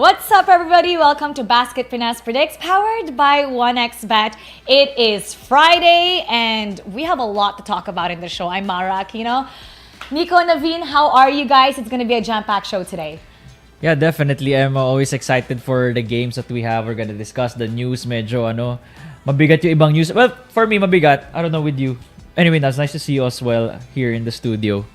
What's up, everybody? Welcome to Basket Pinas Predicts, powered by 1xBet. It is Friday, and we have a lot to talk about in the show. I'm Mara Aquino. Nico, Naveen, how are you guys? It's going to be a jam-packed show today. Yeah, definitely. I'm always excited for the games that we have. We're gonna discuss the news. Medyo, mabigat yung ibang news. Well, for me, mabigat. I don't know with you. Anyway, that's nice to see you as well here in the studio.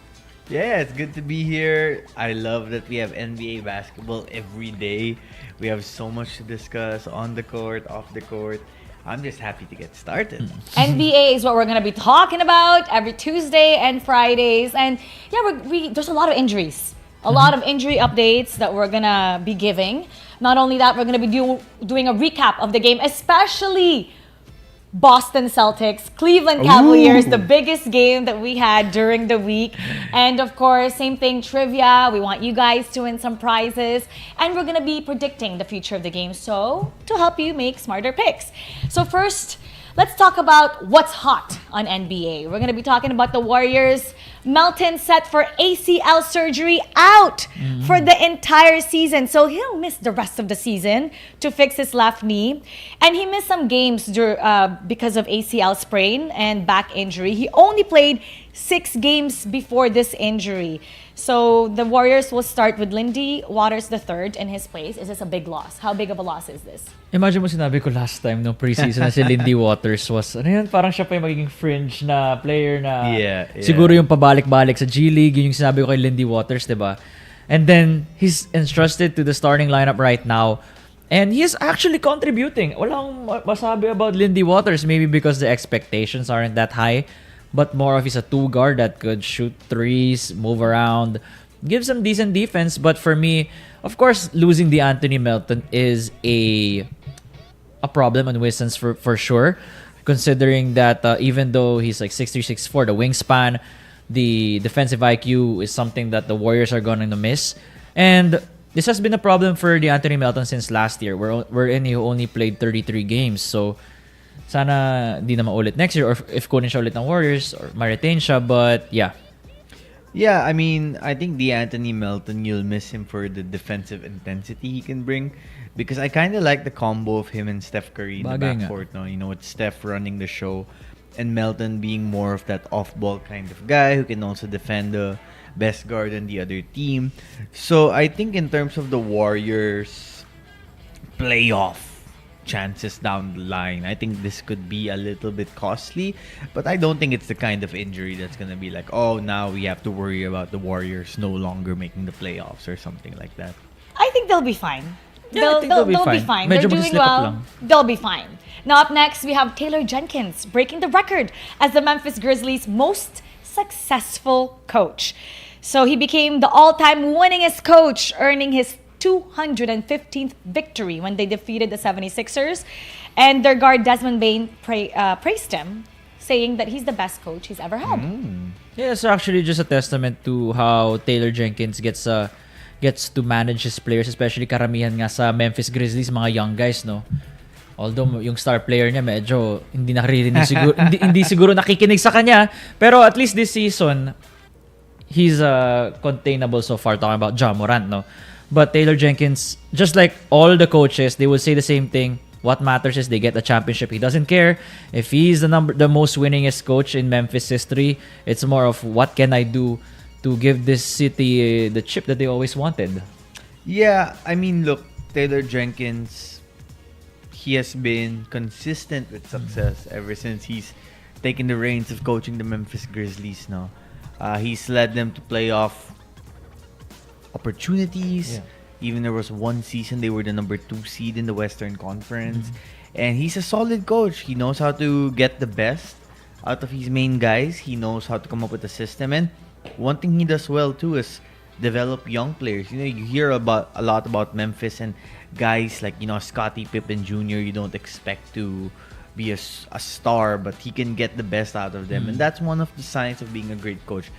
Yeah, it's good to be here. I love that we have NBA basketball every day. We have so much to discuss on the court, off the court. I'm just happy to get started. NBA is what we're going to be talking about every Tuesday and Fridays. And yeah, there's a lot of injuries. A lot of injury updates that we're going to be giving. Not only that, we're going to be doing a recap of the game, especially Boston Celtics, Cleveland Cavaliers, the biggest game that we had during the week. And of course, same thing, trivia. We want you guys to win some prizes. And we're going to be predicting the future of the game, so to help you make smarter picks. So first, let's talk about what's hot on NBA. We're going to be talking about the Warriors. Melton set for ACL surgery, out for the entire season. So he'll miss the rest of the season to fix his left knee. And he missed some games because of ACL sprain and back injury. He only played 6 games before this injury. So the Warriors will start with Lindy Waters III in his place. Is this a big loss? How big of a loss is this? Imagine mo sinabi ko last time no preseason na si Lindy Waters was, parang siya pa yung magiging fringe na player na siguro yung pabalik-balik sa G League. Yun yung sinabi ko kay Lindy Waters, diba? And then, he's entrusted to the starting lineup right now. And he is actually contributing. Walang masabi about Lindy Waters, maybe because the expectations aren't that high. But more of he's a 2-guard that could shoot threes, move around, give some decent defense. But for me, of course, losing the Anthony Melton is a problem on Wizards for sure. Considering that even though he's like 6'3", 6'4", the wingspan, the defensive IQ is something that the Warriors are going to miss. And this has been a problem for the Anthony Melton since last year. Wherein he only played 33 games. So sana di na maulit next year, or if kunin siya ulit ng Warriors or ma-retain siya, but yeah. Yeah, I mean, I think the Anthony Melton, you'll miss him for the defensive intensity he can bring, because I kind of like the combo of him and Steph Curry in the backcourt. No, with Steph running the show and Melton being more of that off-ball kind of guy who can also defend the best guard on the other team. So I think in terms of the Warriors playoff chances down the line, I think this could be a little bit costly, but I don't think it's the kind of injury that's gonna be like, oh, now we have to worry about the Warriors no longer making the playoffs or something like that. I think they'll be fine. Yeah, they'll be fine. They're doing well. They'll be fine. Now up next, we have Taylor Jenkins breaking the record as the Memphis Grizzlies' most successful coach. So he became the all-time winningest coach, earning his 215th victory when they defeated the 76ers. And their guard Desmond Bain praised him, saying that he's the best coach he's ever had. Yeah, it's actually just a testament to how Taylor Jenkins gets to manage his players, especially karamihan nga sa Memphis Grizzlies, mga young guys, no? Although yung star player niya medyo hindi naririnig siguro, hindi siguro nakikinig sa kanya, pero at least this season he's containable so far, talking about Ja Morant, no? But Taylor Jenkins, just like all the coaches, they will say the same thing. What matters is they get a championship. He doesn't care if he's the most winningest coach in Memphis history. It's more of what can I do to give this city the chip that they always wanted. Yeah, I mean, look, Taylor Jenkins, he has been consistent with success ever since he's taken the reins of coaching the Memphis Grizzlies now. He's led them to playoff opportunities. Even there was one season they were the number 2 seed in the Western Conference. And he's a solid coach. He knows how to get the best out of his main guys. He knows how to come up with a system. And one thing he does well too is develop young players. You hear a lot about Memphis and guys like, Scottie Pippen Jr. You don't expect to be a star, but he can get the best out of them. And that's one of the signs of being a great coach.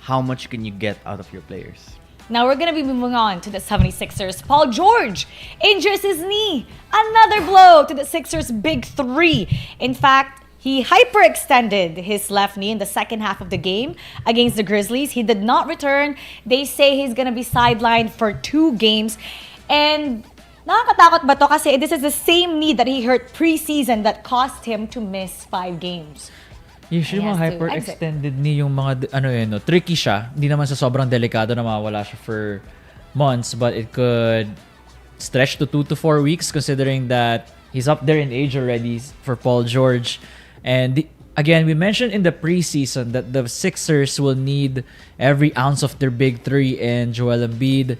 How much can you get out of your players? Now we're going to be moving on to the 76ers. Paul George injures his knee. Another blow to the Sixers' big 3. In fact, he hyperextended his left knee in the second half of the game against the Grizzlies. He did not return. They say he's going to be sidelined for 2 games. And nakakatakot ba to kasi this is the same knee that he hurt preseason that cost him to miss 5 games. Usually mga hyperextended knee yung mga tricky siya. Hindi naman sa sobrang delikado na mawala siya for months, but it could stretch to 2 to 4 weeks considering that he's up there in age already for Paul George. And again, we mentioned in the preseason that the Sixers will need every ounce of their big three in Joel Embiid,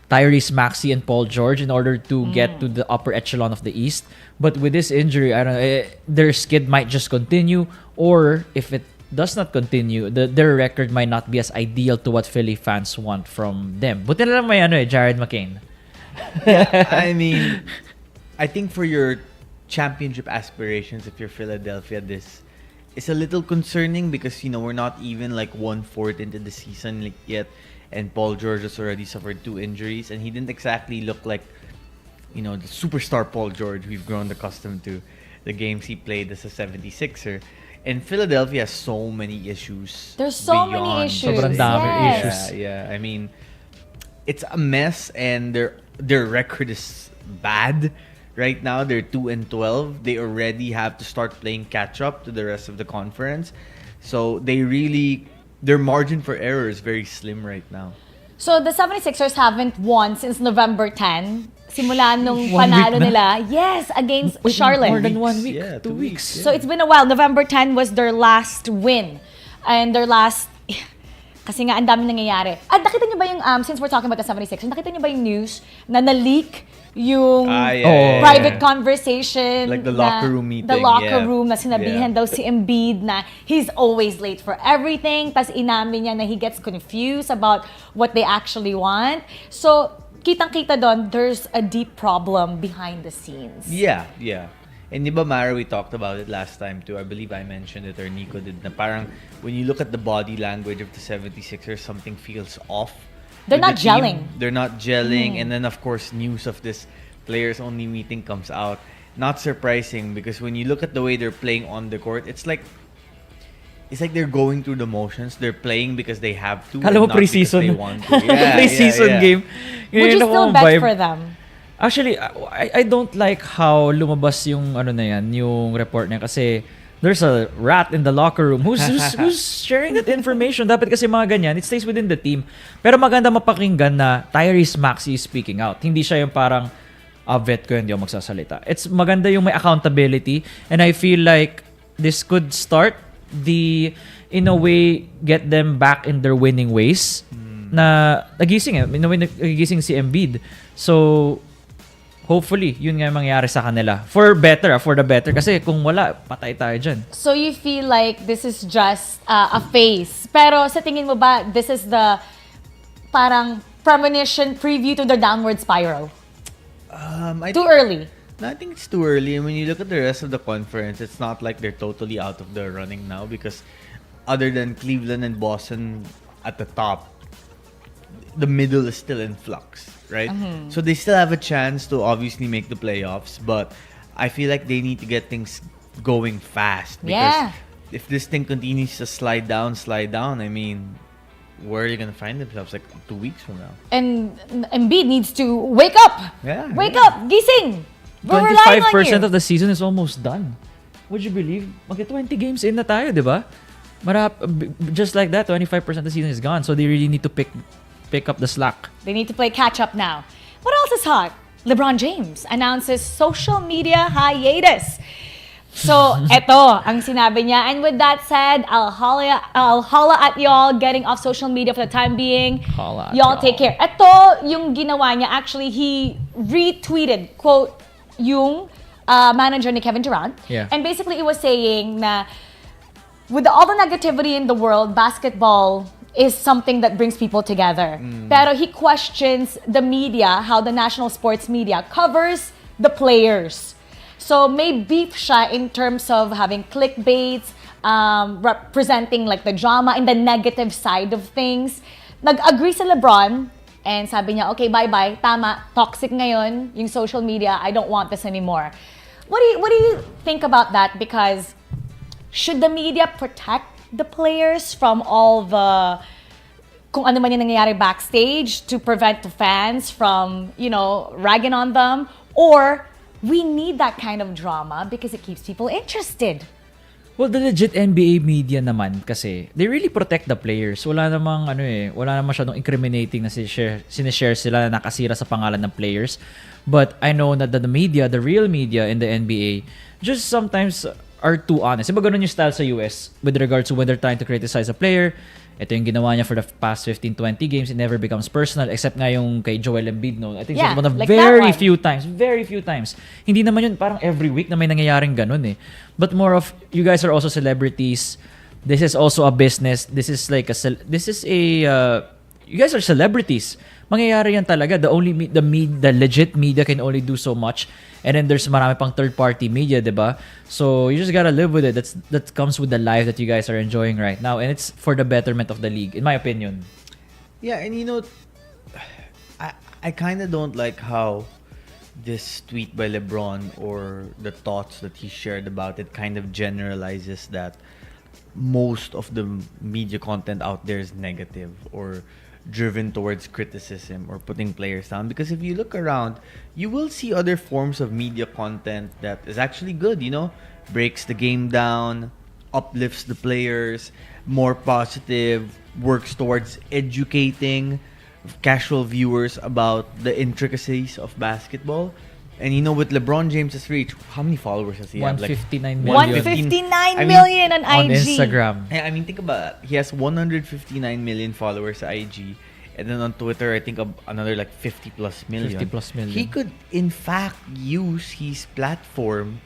Tyrese Maxey, and Paul George in order to get to the upper echelon of the East. But with this injury, I don't know, their skid might just continue, or if it does not continue, their record might not be as ideal to what Philly fans want from them. Buti na lang may Jared McCain. I mean, I think for your championship aspirations, if you're Philadelphia, this is a little concerning because, we're not even like 1/4 into the season yet. And Paul George has already suffered 2 injuries, and he didn't exactly look like, the superstar Paul George we've grown accustomed to the games he played as a 76er. And Philadelphia has so many issues. There's so many issues. Sobrang dami issues. Yeah. I mean, it's a mess, and their record is bad. Right now, they're 2-12. They already have to start playing catch up to the rest of the conference. So their margin for error is very slim right now. So the 76ers haven't won since November 10. Simula nung panalo nila. Yes, against Charlotte. More than 1 week. Yeah, 2 weeks. So it's been a while. November 10 was their last win. And their last... Kasi nga, ang dami nangyayari. At nakita niyo ba yung, since we're talking about the 76ers, nakita niyo ba yung news na na-leak yung private conversation? Like the locker room meeting. The locker room na sinabihan daw si Embiid na he's always late for everything. Tapos inamin niya na he gets confused about what they actually want. So, kitang-kita doon, there's a deep problem behind the scenes. Yeah. And di ba, Mara, we talked about it last time too. I believe I mentioned it, or Nico did, na parang when you look at the body language of the 76ers, something feels off. They're not gelling. They're not gelling. And then, of course, news of this players-only meeting comes out. Not surprising, because when you look at the way they're playing on the court, it's like they're going through the motions. They're playing because they have to, Kala mo not because preseason. they want to. Yeah, Preseason game. Would you still bet for them? Actually, I don't like how lumabas yung yung report niya kasi there's a rat in the locker room who's sharing that information. Dapat kasi mga ganyan, it stays within the team. Pero maganda mapakinggan na Tyrese Maxey is speaking out. Hindi siya yung parang, vet ko, hindi ako magsasalita. It's maganda yung may accountability, and I feel like this could start in a way, get them back in their winning ways. Na nagising in a way, nagising si Embiid. So, hopefully, yun nga yung mangyari sa kanila. For the better. Kasi kung wala, patay tayo dyan. So you feel like this is just a phase. Pero sa tingin mo ba, this is the parang premonition preview to the downward spiral? Too early? No, I think it's too early. And when you look at the rest of the conference, it's not like they're totally out of the running now, because other than Cleveland and Boston at the top, the middle is still in flux, right? So they still have a chance to obviously make the playoffs, but I feel like they need to get things going fast, because if this thing continues to slide down, I mean, where are you gonna find themselves like 2 weeks from now? And Embiid needs to wake up. Wake up, gising. 25% of the season is almost done. Would you believe? Mag 20 games in na tayo, di ba? Just like that, 25% of the season is gone. So they really need to pick up the slack. They need to play catch up now. What else is hot? LeBron James announces social media hiatus. So, eto ang sinabi niya. And with that said, I'll holla at y'all getting off social media for the time being. Y'all take care. Eto yung ginawa niya. Actually, he retweeted, quote, yung manager ni Kevin Durant. And basically, it was saying na with all the negativity in the world, basketball is something that brings people together. Pero he questions the media, how the national sports media covers the players. So may beef siya in terms of having clickbaits, representing like the drama and the negative side of things. Nag-agree si LeBron and sabi niya, okay, bye-bye, tama, toxic ngayon yung social media, I don't want this anymore. What do you think about that? Because should the media protect the players from all the kung ano man yung nangyayari backstage to prevent the fans from, ragging on them, or we need that kind of drama because it keeps people interested. Well, the legit NBA media naman kasi, they really protect the players. Wala namang masyadong incriminating na sinishare sila na nakasira sa pangalan ng players. But I know that the media, the real media in the NBA, just sometimes are too honest. Diba ganun yung style sa US with regards to when they're trying to criticize a player. Ito yung ginawa niya for the past 15-20 games. It never becomes personal except nga yung kay Joel Embiid. No? I think it's one of like very few times. Hindi naman yun parang every week na may nangyayaring ganun eh. But more of, you guys are also celebrities. This is also a business. You guys are celebrities. Mangyayari yan talaga. The legit media can only do so much. And then there's marami pang third-party media, diba? So you just gotta live with it. That comes with the life that you guys are enjoying right now. And it's for the betterment of the league, in my opinion. Yeah, and I kind of don't like how this tweet by LeBron or the thoughts that he shared about it kind of generalizes that most of the media content out there is negative or driven towards criticism or putting players down. Because if you look around, you will see other forms of media content that is actually good, breaks the game down, uplifts the players, more positive, works towards educating casual viewers about the intricacies of basketball. And with LeBron James' reach, how many followers does he have? 159 million. 159 million on IG. On Instagram. I mean, think about it. He has 159 million followers on IG. And then on Twitter, I think another like 50 plus million. He could, in fact, use his platform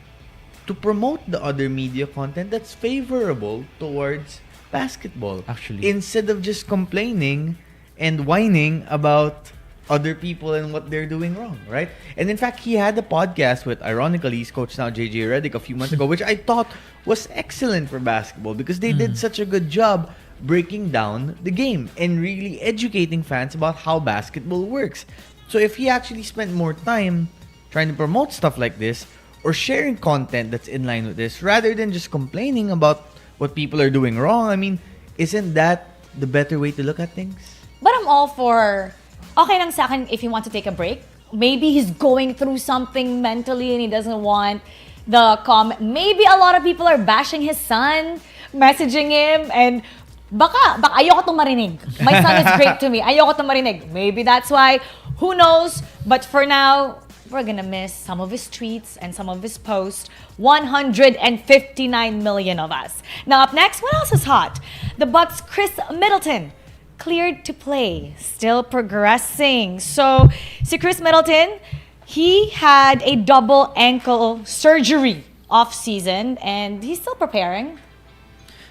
to promote the other media content that's favorable towards basketball. Actually. Instead of just complaining and whining about other people and what they're doing wrong, right? And in fact, he had a podcast with, ironically, his coach now, JJ Redick, a few months ago, which I thought was excellent for basketball because they did such a good job breaking down the game and really educating fans about how basketball works. So if he actually spent more time trying to promote stuff like this or sharing content that's in line with this rather than just complaining about what people are doing wrong, I mean, isn't that the better way to look at things? But I'm all for, okay lang sa akin if you want to take a break. Maybe he's going through something mentally and he doesn't want the comment. Maybe a lot of people are bashing his son, messaging him, and baka ayoko tong marinig. My son is great to me. Ayoko tong marinig. Maybe that's why. Who knows? But for now, we're gonna miss some of his tweets and some of his posts. 159 million of us. Now up next, what else is hot? The Bucks' Chris Middleton cleared to play, still progressing. So, si Chris Middleton, he had a double ankle surgery off-season and he's still preparing.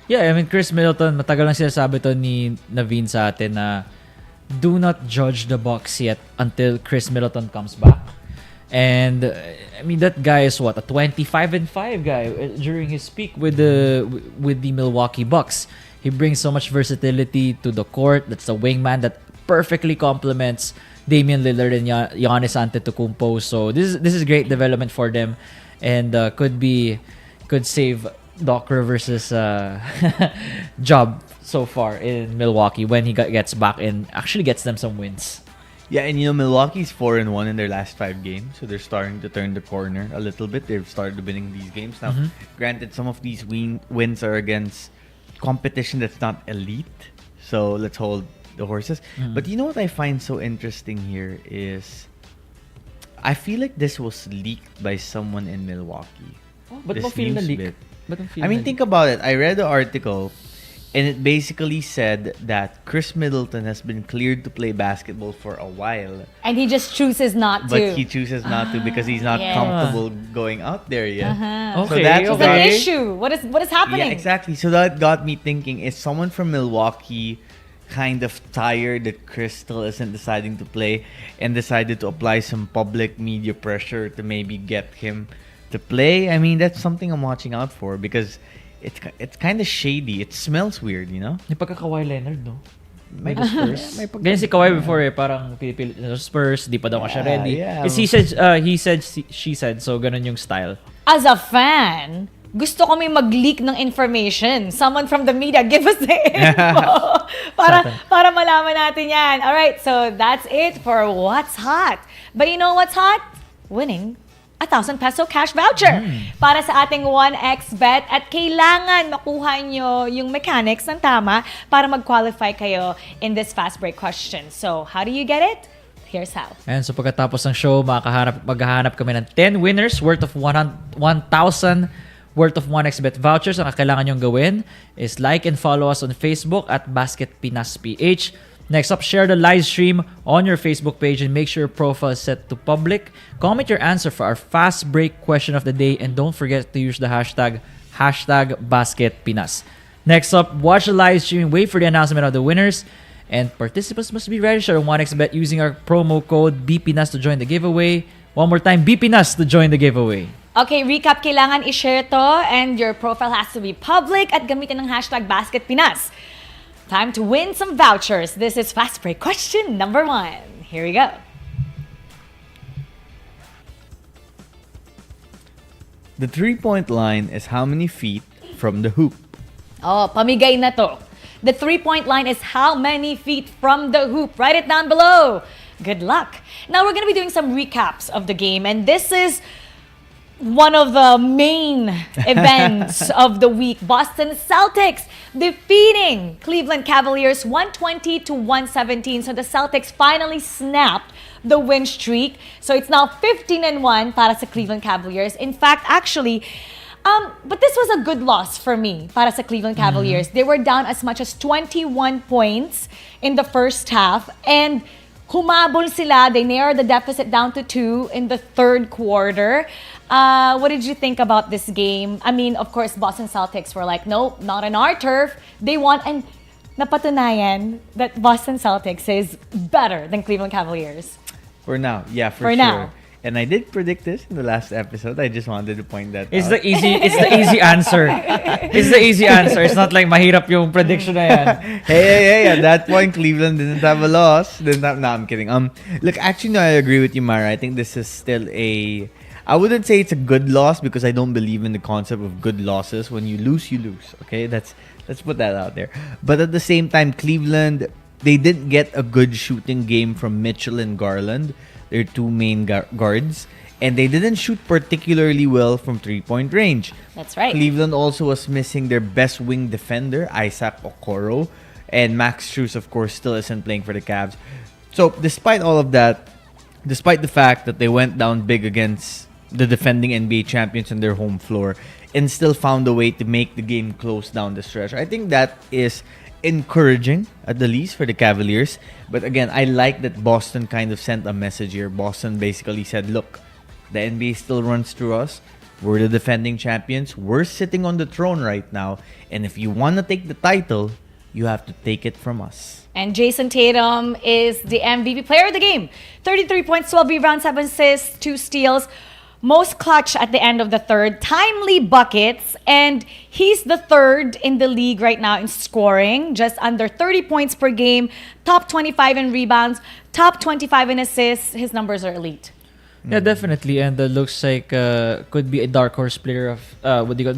Yeah, I mean, Chris Middleton, matagal lang sinasabi to ni Naveen sa atin na do not judge the Bucks yet until Chris Middleton comes back. And I mean, that guy is what, a 25-5 guy during his peak with the Milwaukee Bucks. He brings so much versatility to the court. That's a wingman that perfectly complements Damian Lillard and Giannis Antetokounmpo. So this is great development for them, and could save Doc Rivers' job so far in Milwaukee when he gets back and actually gets them some wins. Yeah, and Milwaukee's 4-1 in their last 5 games, so they're starting to turn the corner a little bit. They've started winning these games now. Granted, some of these wins are against competition that's not elite, so let's hold the horses. But you know what I find so interesting here is I feel like this was leaked by someone in Milwaukee. But mo feel na leak? I mean, think about it. I read the article and it basically said that Chris Middleton has been cleared to play basketball for a while. And he just chooses not to. But he chooses not to because he's not comfortable going out there yet. So that's an issue. What is happening? Yeah, exactly. So that got me thinking, is someone from Milwaukee kind of tired that Chris still isn't deciding to play and decided to apply some public media pressure to maybe get him to play? I mean, that's something I'm watching out for because it's kind of shady. It smells weird, you know? Yung pagka-Kawhi Leonard, no? May Spurs. Ganyan si Kawhi before parang pinipilit sa Spurs, di pa daw siya ready. Yeah. He said, she said, so ganun yung style. As a fan, gusto ko may mag-leak ng information. Someone from the media, give us the info. para malaman natin yan. Alright, so that's it for What's Hot. But you know what's hot? Winning 1,000 peso cash voucher para sa ating 1x bet at kailangan makuha nyo yung mechanics ng tama para mag-qualify kayo in this fast break question. So, how do you get it? Here's how. And so pagkatapos ng show, maghahanap kami ng 10 winners worth of 1,000 worth of 1x bet vouchers. Ang kailangan nyong gawin is like and follow us on Facebook at Basket Pinas PH. Next up, share the live stream on your Facebook page and make sure your profile is set to public. Comment your answer for our fast break question of the day and don't forget to use the hashtag #BasketPinas. Next up, watch the live stream, wait for the announcement of the winners, and participants must be registered on 1xBet using our promo code BPINAS to join the giveaway. One more time, BPINAS to join the giveaway. Okay, recap, kailangan i-share to and your profile has to be public at gamitin ng hashtag BasketPinas. Time to win some vouchers. This is Fast Break question number 1. Here we go. The 3-point line is how many feet from the hoop? Oh, pamigay na to. The 3-point line is how many feet from the hoop. Write it down below. Good luck. Now we're going to be doing some recaps of the game, and this is one of the main events of the week. Boston Celtics defeating Cleveland Cavaliers 120-117. So the Celtics finally snapped the win streak. So it's now 15-1 para sa Cleveland Cavaliers. In fact, actually, but this was a good loss for me para sa Cleveland Cavaliers. They were down as much as 21 points in the first half, and humabol sila. They narrowed the deficit down to 2 in the third quarter. What did you think about this game? I mean, of course, Boston Celtics were like, nope, not on our turf. They won, and napatunayan that Boston Celtics is better than Cleveland Cavaliers. For now, yeah, for sure. Now. And I did predict this in the last episode. I just wanted to point that It's out. the easy answer. It's the easy answer. It's not like mahirap yung prediction na yan. Hey, at that point, Cleveland didn't have a loss. No, I'm kidding. Look, actually, no, I agree with you, Mara. I think this is still I wouldn't say it's a good loss because I don't believe in the concept of good losses. When you lose, you lose. Okay, let's put that out there. But at the same time, Cleveland, they didn't get a good shooting game from Mitchell and Garland, their two main guards, and they didn't shoot particularly well from 3-point range. That's right. Cleveland also was missing their best wing defender, Isaac Okoro, and Max Strus, of course, still isn't playing for the Cavs. So, despite all of that, despite the fact that they went down big against the defending NBA champions on their home floor and still found a way to make the game close down the stretch, I think that is encouraging, at the least, for the Cavaliers. But again, I like that Boston kind of sent a message here. Boston basically said, look, the NBA still runs through us. We're the defending champions. We're sitting on the throne right now. And if you want to take the title, you have to take it from us. And Jason Tatum is the MVP player of the game. 33 points, 12 rebounds, 7 assists, 2 steals. Most clutch at the end of the third. Timely buckets. And he's the third in the league right now in scoring. Just under 30 points per game. Top 25 in rebounds. Top 25 in assists. His numbers are elite. Yeah, definitely. And looks like could be a dark horse player of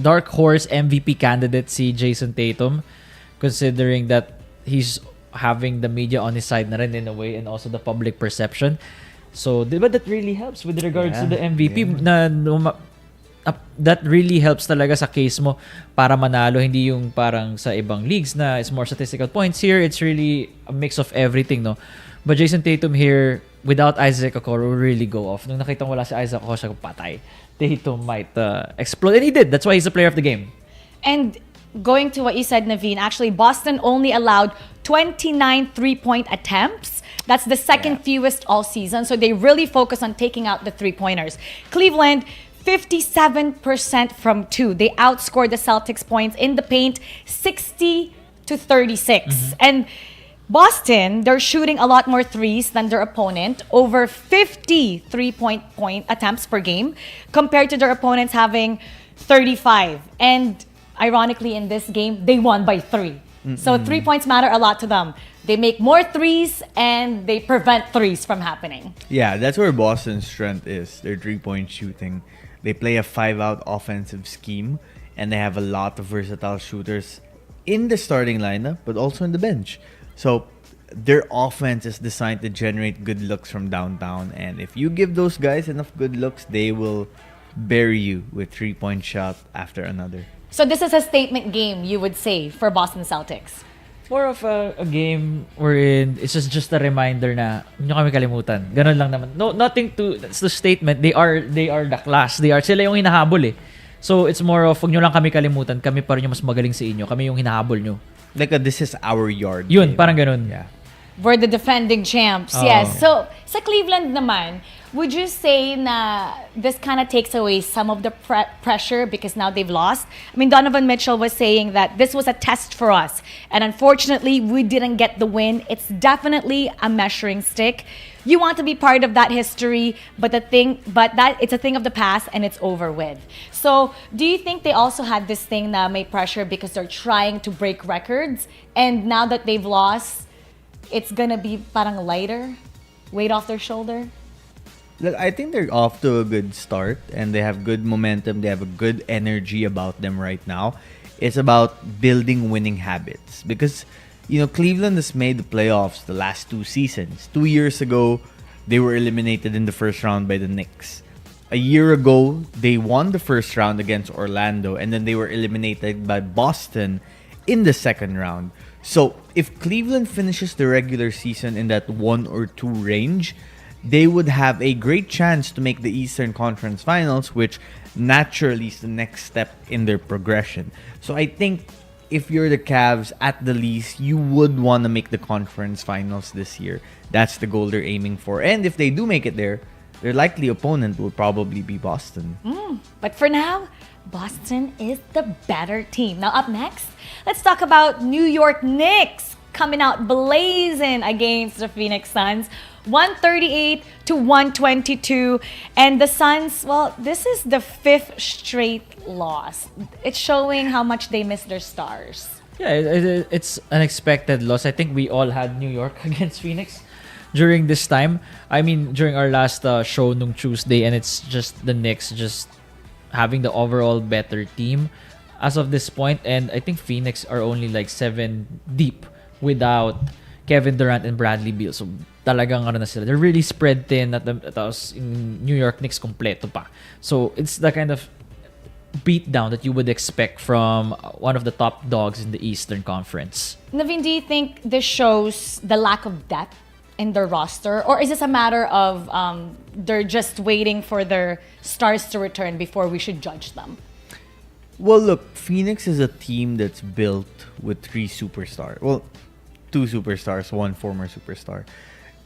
dark horse MVP candidate si Jason Tatum, considering that he's having the media on his side na rin in a way, and also the public perception. So, but that really helps with regards to the MVP. That really helps talaga sa case mo para manalo. Hindi yung parang sa ibang leagues na it's more statistical points. Here, it's really a mix of everything, no? But Jason Tatum here, without Isaac Okoro, will really go off. Nung nakita wala si Isaac Okoro, siya patay. Tatum might explode. And he did. That's why he's the player of the game. And going to what you said, Naveen, actually, Boston only allowed 29 3-point attempts. That's the second fewest all season. So they really focus on taking out the 3-pointers. Cleveland, 57% from 2. They outscored the Celtics points in the paint 60-36. And Boston, they're shooting a lot more threes than their opponent, over 50 3-point attempts per game, compared to their opponents having 35. And ironically, in this game, they won by 3. So 3 points matter a lot to them. They make more threes and they prevent threes from happening. Yeah, that's where Boston's strength is, their 3-point shooting. They play a 5-out offensive scheme, and they have a lot of versatile shooters in the starting lineup, but also in the bench. So their offense is designed to generate good looks from downtown, and if you give those guys enough good looks, they will bury you with 3-point shot after another. So this is a statement game, you would say, for Boston Celtics. More of a game wherein it's just a reminder na hindi nyo kami kalimutan. Ganun lang naman. No, nothing to, that's the statement. They are the class. Sila yung hinahabol eh. So it's more of, huwag nyo lang kami kalimutan. Kami pa rin yung mas magaling sa inyo. Kami yung hinahabol nyo. Like this is our yard. Yun, parang ganun. Yeah. We're the defending champs. Oh. Yes. So sa Cleveland naman, would you say na this kind of takes away some of the pressure because now they've lost? I mean, Donovan Mitchell was saying that this was a test for us, and unfortunately, we didn't get the win. It's definitely a measuring stick. You want to be part of that history, but that it's a thing of the past and it's over with. So, do you think they also had this thing na may pressure because they're trying to break records, and now that they've lost, it's gonna be parang lighter, weight off their shoulder? Look, I think they're off to a good start and they have good momentum. They have a good energy about them right now. It's about building winning habits because, Cleveland has made the playoffs the last 2 seasons. 2 years ago, they were eliminated in the first round by the Knicks. A year ago, they won the first round against Orlando and then they were eliminated by Boston in the second round. So, if Cleveland finishes the regular season in that 1 or 2 range, they would have a great chance to make the Eastern Conference Finals, which naturally is the next step in their progression. So I think if you're the Cavs, at the least, you would want to make the conference finals this year. That's the goal they're aiming for. And if they do make it there, their likely opponent will probably be Boston. But for now, Boston is the better team. Now up next, let's talk about New York Knicks coming out blazing against the Phoenix Suns. 138-122. And the Suns, well, this is the 5th straight loss. It's showing how much they miss their stars. Yeah, it's an expected loss. I think we all had New York against Phoenix during this time. I mean, during our last show nung Tuesday, and it's just the Knicks just having the overall better team as of this point. And I think Phoenix are only like 7 deep without Kevin Durant and Bradley Beal. So talagang na sila. They're really spread thin at tapos in New York Knicks kompleto pa. So it's the kind of beatdown that you would expect from one of the top dogs in the Eastern Conference. Naveen, do you think this shows the lack of depth in their roster? Or is this a matter of they're just waiting for their stars to return before we should judge them? Well, look, Phoenix is a team that's built with 3 superstars. Well, 2 superstars, 1 former superstar.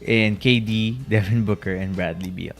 And KD, Devin Booker, and Bradley Beal.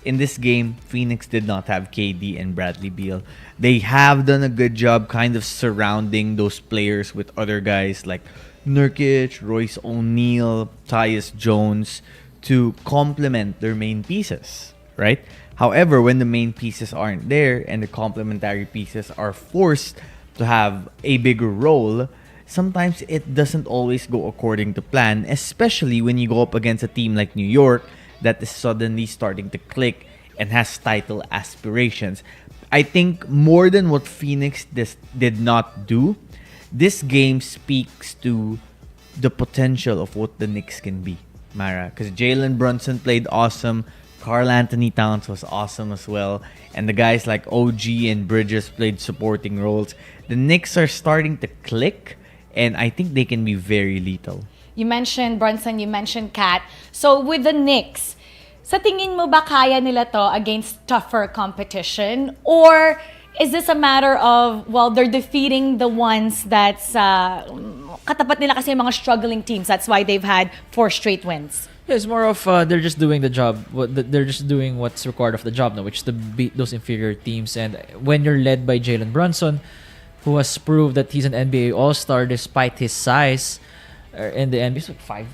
In this game, Phoenix did not have KD and Bradley Beal. They have done a good job kind of surrounding those players with other guys like Nurkic, Royce O'Neal, Tyus Jones to complement their main pieces, right? However, when the main pieces aren't there and the complementary pieces are forced to have a bigger role, sometimes it doesn't always go according to plan, especially when you go up against a team like New York that is suddenly starting to click and has title aspirations. I think more than what Phoenix did not do, this game speaks to the potential of what the Knicks can be, Mara. Because Jalen Brunson played awesome. Karl Anthony Towns was awesome as well. And the guys like OG and Bridges played supporting roles. The Knicks are starting to click, and I think they can be very lethal. You mentioned Brunson, you mentioned Kat. So with the Knicks, sa tingin mo ba kaya nila to against tougher competition? Or is this a matter of, well, they're defeating the ones that's katapat nila kasi yung mga struggling teams. That's why they've had 4 straight wins. Yeah, it's more of they're just doing the job. They're just doing what's required of the job now, which is to beat those inferior teams. And when you're led by Jalen Brunson, who has proved that he's an NBA All-Star despite his size in the NBA, so 5'10",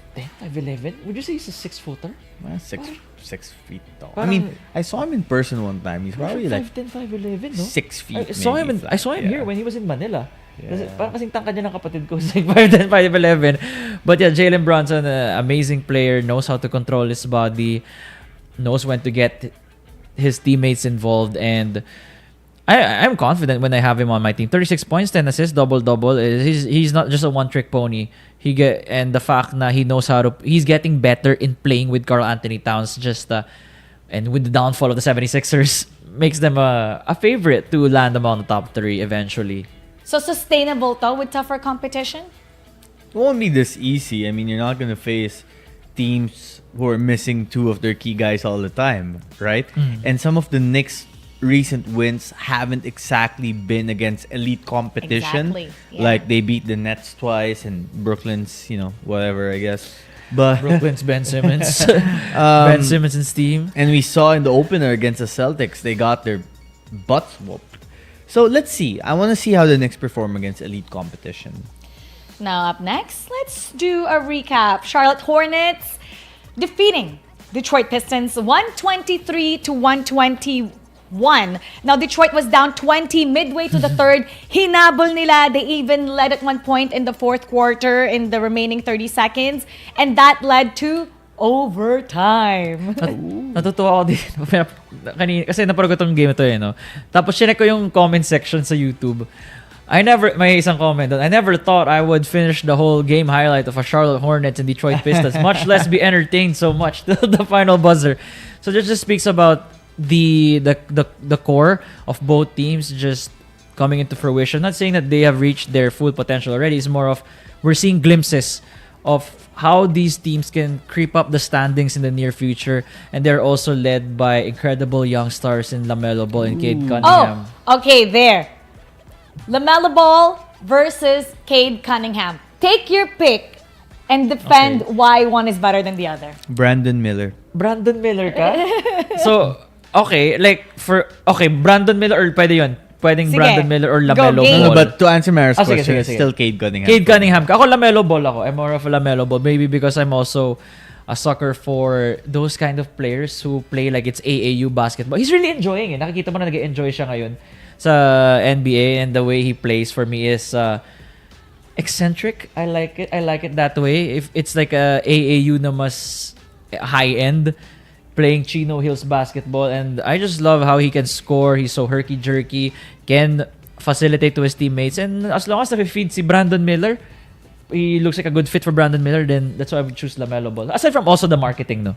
5'11". Would you say he's a 6-footer? 6 feet tall. I mean, I saw him in person one time. He's probably like 5'10", 5'11", no? 6 feet. I saw him maybe here when he was in Manila. Yeah. Parang kasing tangkad niya ng kapatid ko. It's like 5'10", 5'11". But yeah, Jalen Brunson, amazing player, knows how to control his body, knows when to get his teammates involved. And I'm confident when I have him on my team. 36 points, 10 assists, double-double. He's not just a one-trick pony. And the fact na he knows how to... He's getting better in playing with Karl Anthony Towns. And with the downfall of the 76ers, makes them a favorite to land among the top 3 eventually. So sustainable to with tougher competition? It won't be this easy. I mean, you're not going to face teams who are missing 2 of their key guys all the time, right? And some of the Knicks' recent wins haven't exactly been against elite competition. Exactly. Yeah. Like they beat the Nets twice and Brooklyn's, whatever, I guess. But Brooklyn's Ben Simmons. Ben Simmons and Steam. And we saw in the opener against the Celtics, they got their butts whooped. So let's see. I want to see how the Knicks perform against elite competition. Now up next, let's do a recap. Charlotte Hornets defeating Detroit Pistons 123-121. Now Detroit was down 20 midway to the third. Hinabol nila. They even led at one point in the fourth quarter in the remaining 30 seconds. And that led to overtime. Natutuwa ako din. Kanina, kasi napanood ko itong game ito no? Tapos sinek ko yung comment section sa YouTube. May isang comment doon. I never thought I would finish the whole game highlight of a Charlotte Hornets and Detroit Pistons, much less be entertained so much till the final buzzer. So this just speaks about the core of both teams just coming into fruition. Not saying that they have reached their full potential already. It's more of we're seeing glimpses of how these teams can creep up the standings in the near future, and they're also led by incredible young stars in LaMelo Ball and Cade Cunningham. Oh, okay, there. LaMelo Ball versus Cade Cunningham. Take your pick and defend why one is better than the other. Brandon Miller. Brandon Miller ka? So, Brandon Miller or pwede yun? Pwedeng Sige. Brandon Miller or LaMelo game. Ball. No, but to answer Mara's question, sige. it's still Cade Cunningham. Cade Cunningham ka. Ako LaMelo Ball ako. I'm more of a LaMelo Ball. Maybe because I'm also a sucker for those kind of players who play like it's AAU basketball. He's really enjoying it. Nakikita mo na nag-enjoy siya ngayon sa NBA, and the way he plays for me is eccentric. I like it that way. If it's like a AAU na mas high-end, playing Chino Hills basketball, and I just love how he can score. He's so herky-jerky, can facilitate to his teammates, and as long as na-feed si Brandon Miller, he looks like a good fit for Brandon Miller, then that's why I would choose LaMelo Ball. Aside from also the marketing, no?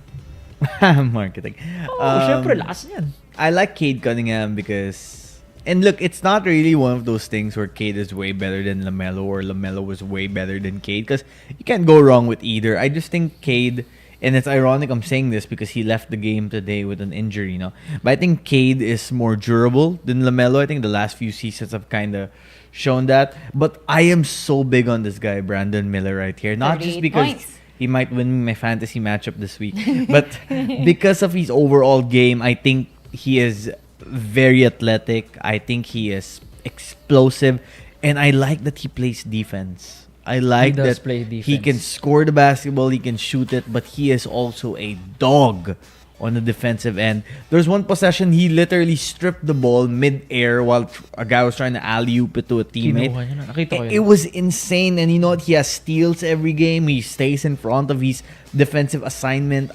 Marketing. Syempre, lakas niyan. I like Cade Cunningham because... And look, it's not really one of those things where Cade is way better than LaMelo or LaMelo was way better than Cade, because you can't go wrong with either. I just think Cade... And it's ironic I'm saying this because he left the game today with an injury, But I think Cade is more durable than LaMelo. I think the last few seasons have kind of shown that. But I am so big on this guy, Brandon Miller, right here. Not just because he might win my fantasy matchup this week, but because of his overall game. I think he is very athletic. I think he is explosive. And I like that he plays defense. I like that he can score the basketball, he can shoot it, but he is also a dog on the defensive end. There's one possession, he literally stripped the ball mid-air while a guy was trying to alley-oop it to a teammate. It was insane, and he has steals every game. He stays in front of his defensive assignment.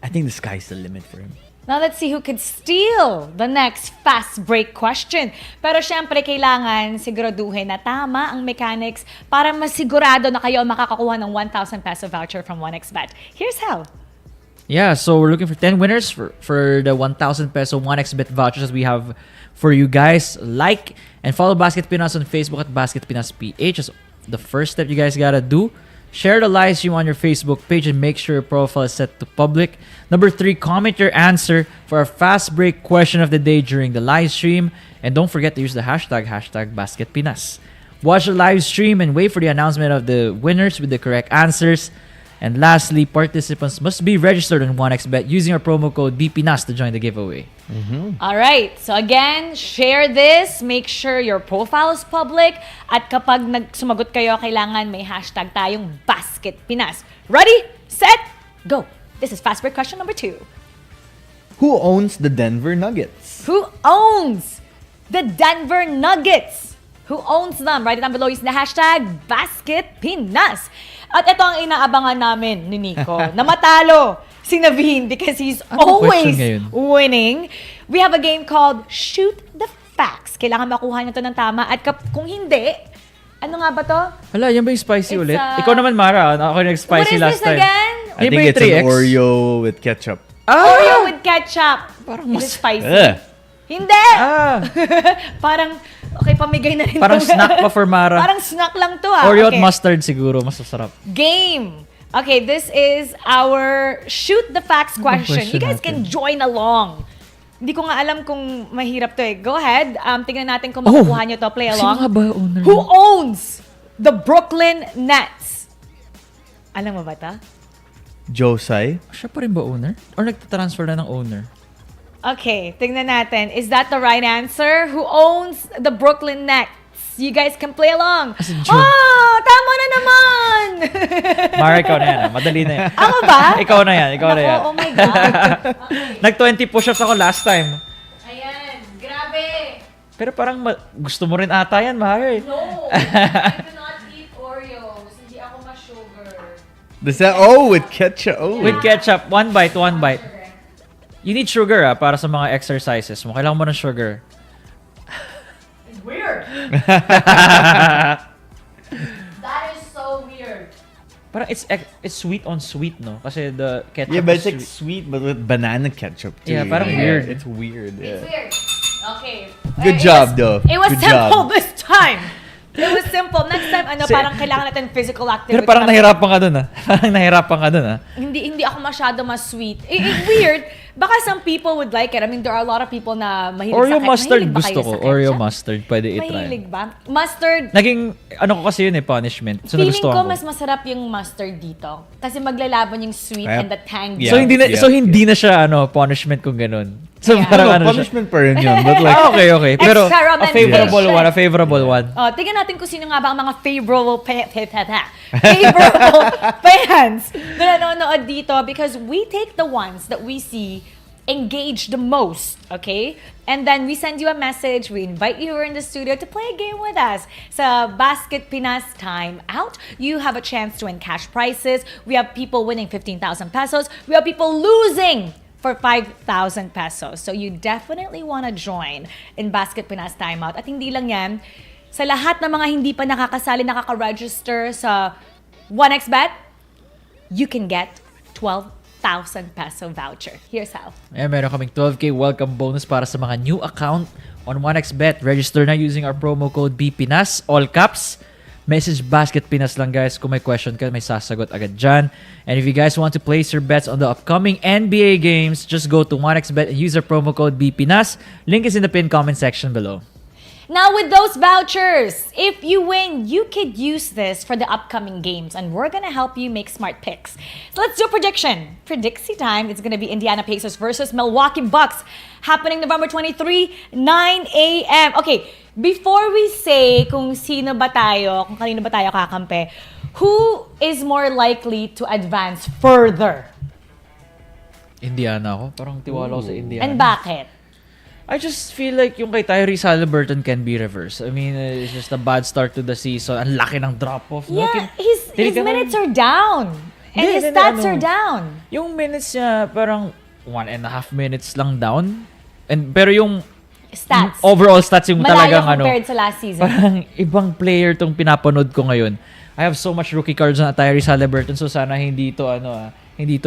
I think the sky's the limit for him. Now let's see who could steal the next fast break question. Pero syempre, kailangan siguraduhin na tama ang mechanics para masigurado na kayo makakakuha ng 1,000 peso voucher from 1xBet. Here's how. Yeah, so we're looking for 10 winners for the 1,000 peso 1xBet vouchers we have for you guys. Like and follow Basket Pinas on Facebook at Basket Pinas PH. That's the first step you guys gotta do. Share the live stream on your Facebook page and make sure your profile is set to public. Number 3, comment your answer for our fast break question of the day during the live stream. And don't forget to use the hashtag BasketPinas. Watch the live stream and wait for the announcement of the winners with the correct answers. And lastly, participants must be registered on 1xBet using our promo code BPINAS to join the giveaway. All right. So again, share this. Make sure your profile is public. At kapag sumagot kayo, kailangan may hashtag tayong Basket Pinas. Ready, set, go. This is Fast Break question number 2. Who owns the Denver Nuggets? Who owns the Denver Nuggets? Who owns them? Write it down below using the hashtag Basket Pinas. At ito ang inaabangan namin ni Nico na matalo si Naveen because he's always winning. We have a game called Shoot the facts. Kailangan makuha nyo to ng tama. At kung hindi, ano nga ba to? Hala, yan ba yung spicy ulit? Ikaw naman, Mara. Ako yung spicy last time. What is this again? I think it's an Oreo with ketchup. Oreo with ketchup. Parang mas spicy. Hindi! Parang, okay, pamigay na rin. Parang snack pa for Mara. Parang snack lang to Oreo at mustard siguro, mas masarap. Game! Okay, this is our Shoot the Facts question. You guys can join along. Hindi ko nga alam kung mahirap to eh. Go ahead. Tingnan natin kung makukuha nyo to. Play along. Sino nga ba owner? Who owns the Brooklyn Nets? Alam mo ba ta? Josai? Siya pa rin ba owner? Or nagtatransfer na ng owner? Okay, tingnan natin. Is that the right answer? Who owns the Brooklyn Nets? You guys can play along. Tama na naman! Mara, ikaw na yan. Madali na yan. Ako ba? Ikaw na yan. Oh my God. Okay. Nag-20 push-ups ako last time. Ayan, grabe. Pero parang gusto mo rin ata yan, Mara. No, I do not eat Oreos. Hindi ako ma-sugar. With ketchup. With ketchup. One bite. You need sugar para sa mga exercises mo. Kailangan mo ng sugar. Weird. That is so weird. Parang it's sweet on sweet, no? Kasi the ketchup. Yeah, but it's like sweet, but with banana ketchup too. Yeah, parang weird. It's weird. Yeah. It's weird. Okay. Good job, though. It was Good simple job. this time. It was simple. Next time, parang kailangan natin physical activity. Pero parang nahirapan ka dun, Hindi ako masyado mas-sweet. Weird. Baka some people would like it. I mean, there are a lot of people na mahilig Oreo sa mustard mahilig ba gusto kayo ko. sa Oreo ketchup? mustard. Pwede i-try. Mahilig ba? Mustard. Naging, ko kasi yun punishment. So Feeling nagustuhan ko ko. mas masarap yung mustard dito. Kasi maglalaban yung sweet and the tangy. So hindi na siya punishment kung ganun. So Yeah. parang punishment pa rin yun. But like, okay. Pero a Experimentation. favorable one. Tingnan natin kung sino nga ba ang mga favorable fans na nanonood dito because we take the ones that we see engage the most, okay? And then we send you a message, we invite you here in the studio to play a game with us. Sa Basket Pinas Time Out, you have a chance to win cash prizes. We have people winning 15,000 pesos. We have people losing for 5,000 pesos. So you definitely want to join in Basket Pinas Time Out. At hindi lang yan, sa lahat ng mga hindi pa nakakasali, nakaka-register sa 1xBet, you can get 12,000 peso voucher. Here's how. Meron kaming 12K welcome bonus para sa mga new account on 1xBet. Register na using our promo code BPINAS, all caps. Message Basket Pinas lang guys. Kung may question ka, may sasagot agad dyan. And if you guys want to place your bets on the upcoming NBA games, just go to 1xBet and use our promo code BPINAS. Link is in the pinned comment section below. Now with those vouchers, if you win, you could use this for the upcoming games and we're gonna help you make smart picks. So let's do a prediction. Predictsy time. It's gonna be Indiana Pacers versus Milwaukee Bucks happening November 23, 9 a.m. Okay, before we say kung kanino ba tayo kakampi, who is more likely to advance further? Indiana ako. Parang tiwala ko sa Indiana. And bakit? I just feel like yung kay Tyrese Haliburton can be reversed. I mean, it's just a bad start to the season. Ang laki ng drop-off. Yeah, his minutes are down. And his stats are down. Yung minutes niya, parang 1.5 minutes lang down. Pero yung stats, overall stats yung talagang compared sa last season. Parang ibang player tong pinapanood ko ngayon. I have so much rookie cards on Tyrese Haliburton, so sana hindi to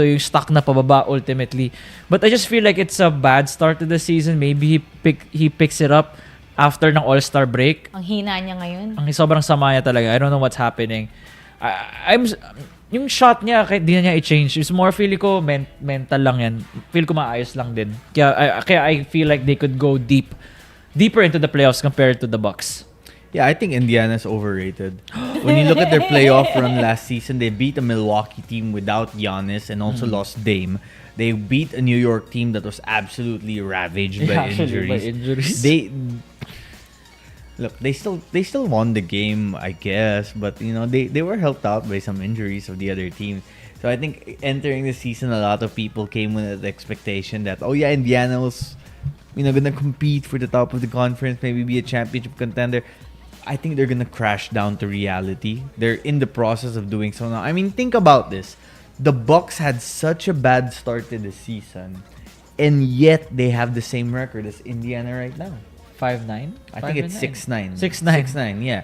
yung stock na pababa ultimately. But I just feel like it's a bad start to the season. Maybe he picks it up after ng All-Star break. Ang hina niya ngayon. Ang sobrang sama niya talaga. I don't know what's happening. Yung shot niya, kahit di na niya i-change. It's more, feeling ko, mental lang yan. Feel ko maayos lang din. Kaya I feel like they could go deeper into the playoffs compared to the Bucks. Yeah, I think Indiana's overrated. When you look at their playoff run last season, they beat a Milwaukee team without Giannis and also lost Dame. They beat a New York team that was absolutely ravaged by injuries. They still won the game, I guess, but they were helped out by some injuries of the other teams. So I think entering the season, a lot of people came with the expectation that Indiana was gonna compete for the top of the conference, maybe be a championship contender. I think they're gonna crash down to reality. They're in the process of doing so now. I mean, think about this. The Bucks had such a bad start to the season, and yet they have the same record as Indiana right now. 5-9? I think it's 6-9. 6-9. 6-9, yeah.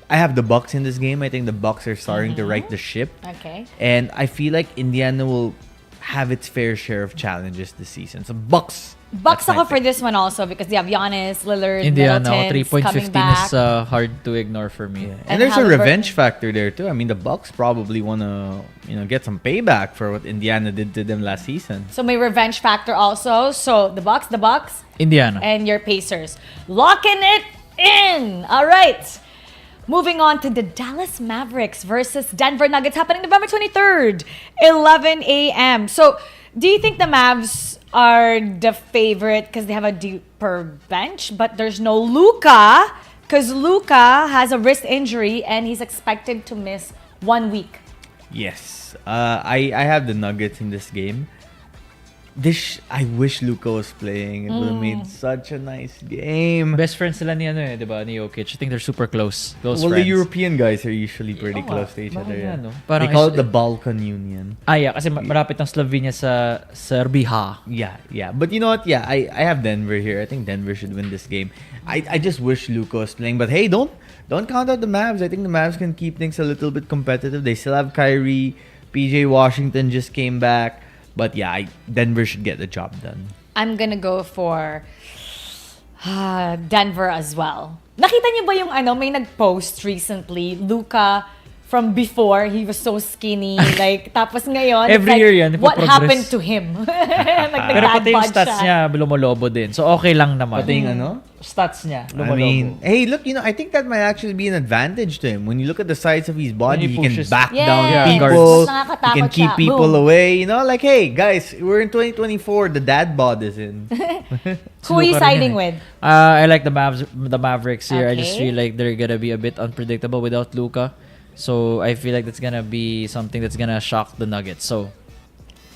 I have the Bucks in this game. I think the Bucks are starting to right the ship. Okay. And I feel like Indiana will have its fair share of challenges this season. So Bucks. Bucks That's my ako for pick. this one also because you have Giannis, Lillard, Indiana, Middleton coming 3.15 back. is hard to ignore for me. Yeah. And And there's a Halliburton. revenge factor there too. I mean, the Bucks probably want to, get some payback for what Indiana did to them last season. So may revenge factor also. So the Bucks, Indiana. and your Pacers. Locking it in. All right. Moving on to the Dallas Mavericks versus Denver Nuggets happening November 23rd, 11 a.m. So do you think the Mavs are the favorite because they have a deeper bench, but there's no Luka because Luka has a wrist injury and he's expected to miss 1 week? Yes. I have the Nuggets in this game. I wish Luka was playing. It would have made such a nice game. Best friends sila ni diba, ni Jokic. I think they're super close. Close Well, friends. the European guys are usually pretty Oo close nga. to each Bakit other. nga, Yeah. no? They Parang call it the Balkan Union. yeah, kasi malapit ng Slovenia sa Serbia. Yeah. But you know what? Yeah, I have Denver here. I think Denver should win this game. I just wish Luka was playing. But hey, don't count out the Mavs. I think the Mavs can keep things a little bit competitive. They still have Kyrie. PJ Washington just came back. But yeah, Denver should get the job done. I'm gonna go for Denver as well. Nakita niyo ba yung may nag-post recently, Luka from before, he was so skinny, like, tapos ngayon, Every it's like, year yan, what progress. happened to him? Like, Pero pati yung nag-dad bod stats siya. niya, lumolobo din. So, okay lang naman. Pati yung Stats niya, I lumolobo. mean, hey, look, I think that might actually be an advantage to him. When you look at the size of his body, When he he can pushes- back Yes. down Yeah, people. Mas nakakatakot He can keep siya. people Boom. away. Like, hey, guys, we're in 2024. The dad bod is in. Who are you Luka rin siding yun with? I like the Mavericks here. I just Okay. feel like they're gonna be a bit unpredictable without Luka. So I feel like that's gonna be something that's gonna shock the Nuggets. So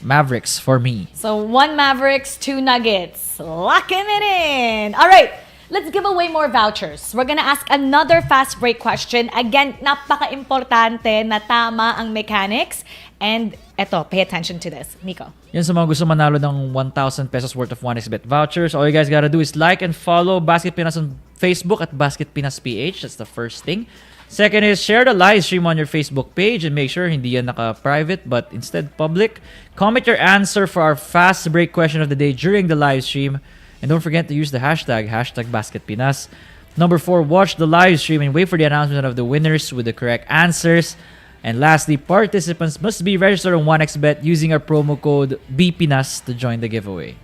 Mavericks for me. So, 1 Mavericks, 2 Nuggets. Locking it in. All right. Let's give away more vouchers. We're gonna ask another fast break question. Again, napaka-importante na tama ang mechanics. And eto, pay attention to this. Nico. Yan sa mga gusto manalo ng 1,000 pesos worth of 1xBet vouchers. All you guys gotta do is like and follow Basket Pinas on Facebook at Basket Pinas PH. That's the first thing. Second is share the live stream on your Facebook page and make sure hindi yan naka-private but instead public. Comment your answer for our fast break question of the day during the live stream. And don't forget to use the hashtag #BasketPinas. Number 4, watch the live stream and wait for the announcement of the winners with the correct answers. And lastly, participants must be registered on 1xBet using our promo code BPINAS to join the giveaway.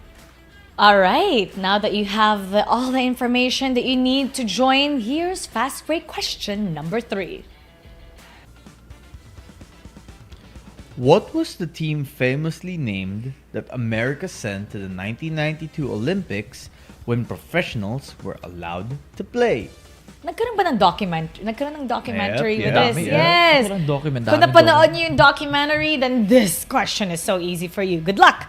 All right. Now that you have all the information that you need to join, here's fast break question number 3. What was the team famously named that America sent to the 1992 Olympics when professionals were allowed to play? Nagkaroon ba ng documentary Yep, with yeah. this? Yeah. Yes. Nagkaroon ng document, Kung daming napanood niyo yung documentary, then this question is so easy for you. Good luck.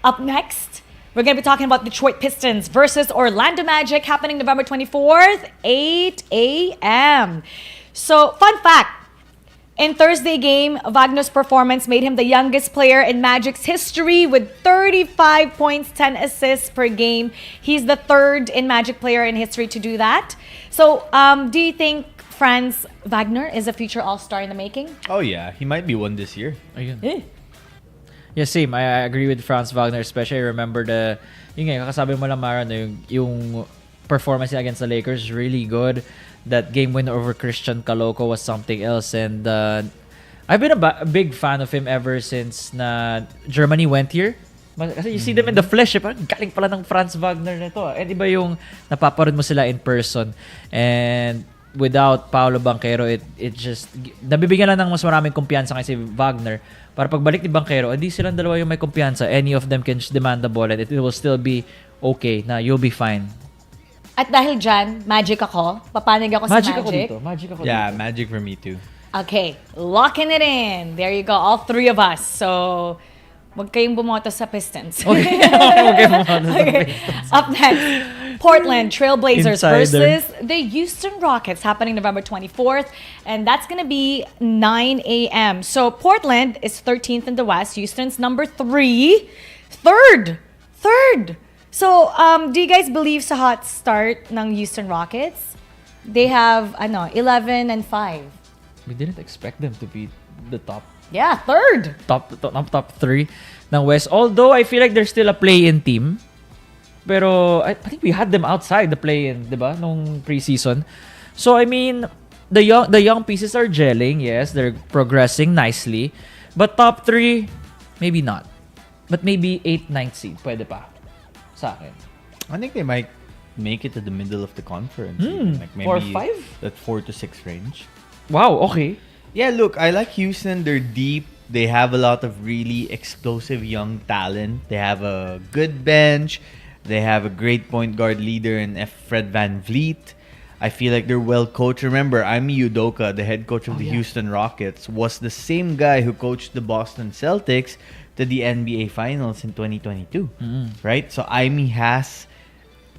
Up next, we're going to be talking about Detroit Pistons versus Orlando Magic happening November 24th, 8 a.m. So, fun fact. In Thursday game, Wagner's performance made him the youngest player in Magic's history with 35 points, 10 assists per game. He's the 3rd in Magic player in history to do that. So, do you think Franz Wagner is a future All-Star in the making? Oh yeah, he might be one this year. Ayun. Yeah, same. I agree with Franz Wagner, especially I remember yung kakasabi mo lang, Mara, yung performance niya against the Lakers is really good. That game win over Christian Caloco was something else. And I've been a big fan of him ever since na Germany went here. Kasi you see them in the flesh, parang galing pala ng Franz Wagner na ito. And iba yung napaparod mo sila in person. And without Paolo Banchero, it just, nabibigyan lang ng mas maraming kumpiyansa kasi Wagner. Para pagbalik ni Banchero, hindi silang dalawa yung may kumpiyansa. Any of them can just demand the ball and it will still be okay na you'll be fine. At dahil dyan, Magic ako. Papanig ako sa Magic. Magic ako Yeah, dito. Magic for me too. Okay, locking it in. There you go, all 3 of us. So, wag kayong bumoto sa Pistons. Okay. Up next, Portland Trailblazers Insider. versus the Houston Rockets happening November 24th. And that's going to be 9 a.m. So, Portland is 13th in the West. Houston's number 3. Third. So, do you guys believe sa hot start ng Houston Rockets? They have 11-5. We didn't expect them to be the top Third. Top 3 ng West. Although I feel like they're still a play-in team. Pero I think we had them outside the play-in, 'di ba? Nung preseason. So I mean, the young pieces are gelling. Yes, they're progressing nicely. But top 3, maybe not. But maybe 8th, 9th seed, pwede pa. Sa akin. I think they might make it to the middle of the conference. Like maybe 4-5? that 4 to 6 range. Wow, okay. Yeah, look, I like Houston. They're deep. They have a lot of really explosive young talent. They have a good bench. They have a great point guard leader in Fred VanVleet. I feel like they're well coached. Remember, Ime Udoka, the head coach of the Houston Rockets, was the same guy who coached the Boston Celtics to the NBA Finals in 2022. Right? So Ime has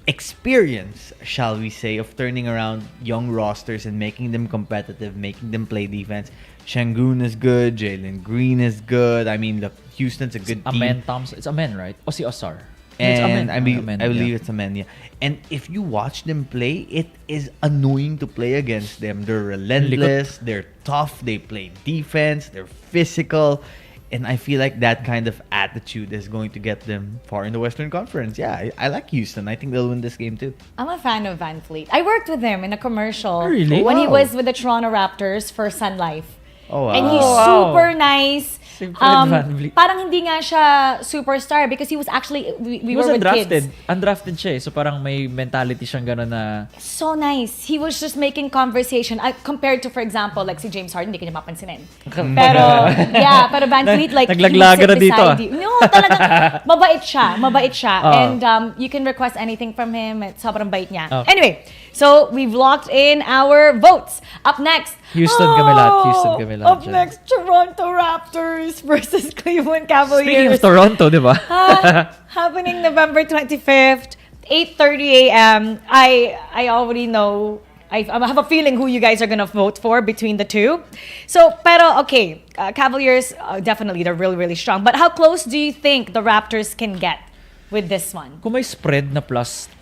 experience, shall we say, of turning around young rosters and making them competitive, making them play defense. Şengün is good. Jalen Green is good. I mean, look, Houston's a good team. Amen Thompson. It's Amen, right? O si Osar. And I Amen, believe it's Amen, yeah. And if you watch them play, it is annoying to play against them. They're relentless. They're tough. They play defense. They're physical. And I feel like that kind of attitude is going to get them far in the Western Conference. Yeah, I like Houston. I think they'll win this game too. I'm a fan of Van Fleet. I worked with him in a commercial Really? when he Wow. was with the Toronto Raptors for Sun Life. Oh, wow. And he's Wow. super nice. Si Fred VanVleet. Parang hindi nga siya superstar because he was actually, we He were was with undrafted. kids. Undrafted siya eh. So parang may mentality siyang gano'n na... So nice. He was just making conversation compared to, for example, like si James Harden, hindi ka niya mapansinin. Pero Van Fleet, like, he would Naglaglaga sit na dito, beside you. No, talagang, mabait siya. Oh. And you can request anything from him. Sobrang bait niya. Okay. Anyway, so we've locked in our votes. Up next, Houston kami lahat. Up dyan. next, Toronto Raptors versus Cleveland Cavaliers. Speaking of Toronto, di ba? Happening November 25th, 8:30 a.m. I already know. I have a feeling who you guys are gonna vote for between the two. So, pero okay, Cavaliers definitely they're really really strong. But how close do you think the Raptors can get with this one? Kung may spread na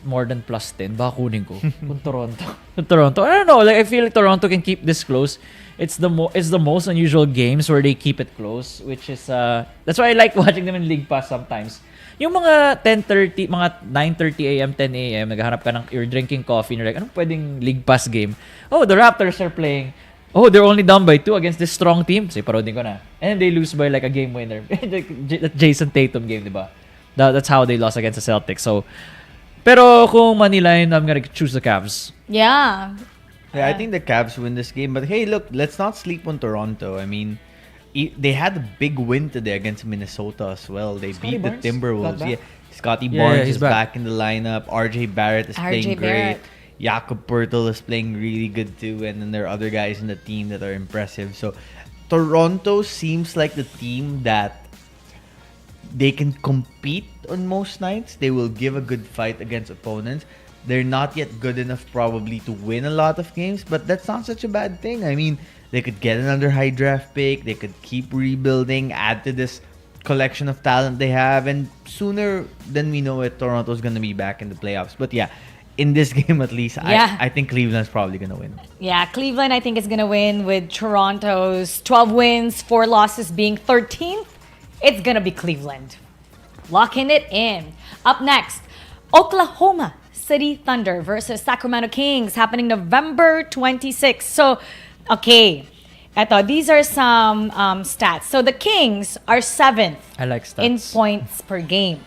more than plus 10, baka kunin ko. Kung Toronto. I don't know. Like, I feel like Toronto can keep this close. It's the most unusual games where they keep it close, which is that's why I like watching them in League Pass sometimes. Yung mga 10:30, mga 9:30 a.m., 10 a.m., naghahanap ka you're drinking coffee, and you're like, anong pwedeng League Pass game? Oh, the Raptors are playing. Oh, they're only down by 2 against this strong team. Say, parodin ko na. And they lose by like a game winner. That Jason Tatum game, di ba? That's how they lost against the Celtics. So, pero kung money line, I'm gonna choose the Cavs. Yeah. Yeah, I think the Cavs win this game. But hey, look, let's not sleep on Toronto. I mean, they had a big win today against Minnesota as well. They Scotty beat Barnes? the Timberwolves. Not bad. Yeah, Scotty Yeah, Barnes he's is back in the lineup. RJ Barrett is playing great. Jakob Poeltl is playing really good too. And then there are other guys in the team that are impressive. So Toronto seems like the team that they can compete on most nights. They will give a good fight against opponents. They're not yet good enough probably to win a lot of games, but that's not such a bad thing. I mean, they could get another high draft pick. They could keep rebuilding, add to this collection of talent they have, and sooner than we know it, Toronto's going to be back in the playoffs. But yeah, in this game at least, I think Cleveland's probably going to win. Yeah, Cleveland I think is going to win with Toronto's 12 wins, 4 losses being 13th. It's going to be Cleveland. Locking it in. Up next, Oklahoma City Thunder versus Sacramento Kings happening November 26th. So, okay. These are some stats. So the Kings are 7th I like stats. in points per game.